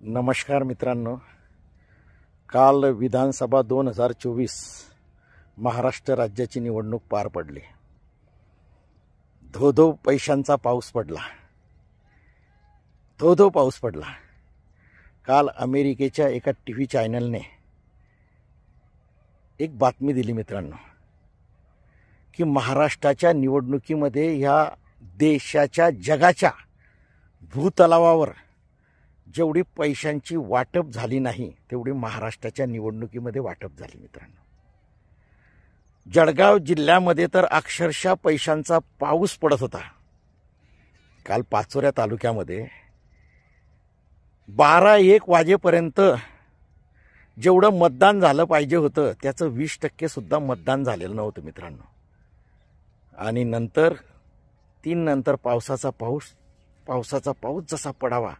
नमस्कार मित्रांनो, काल विधानसभा 2024 महाराष्ट्र राज्याची निवडणूक पार पडली। धो पैशांचा पाऊस पडला, धो पाऊस पडला। काल अमेरिकेच्या एका टीव्ही चॅनलने एक बातमी दिली मित्रांनो की महाराष्ट्राच्या निवडणुकीमध्ये ह्या देशाच्या जगाच्या भूतलावावर जेवढी पैशांची वाटप झाली नाही तेवढी महाराष्ट्राच्या निवडणुकीमध्ये वाटप झाली मित्रांनो। जळगाव जिल्ह्यामध्ये तर अक्षरशः पैशांचा पाऊस पडत होता। काल पाचोऱ्या तालुक्यामध्ये 12-1 वाजेपर्यंत जेवढं मतदान झालं पाहिजे होतं त्याचं 20% सुद्धा मतदान झालेलं नव्हतं मित्रांनो। आणि नंतर 3 नंतर पावसाचा पाऊस जसा पडावा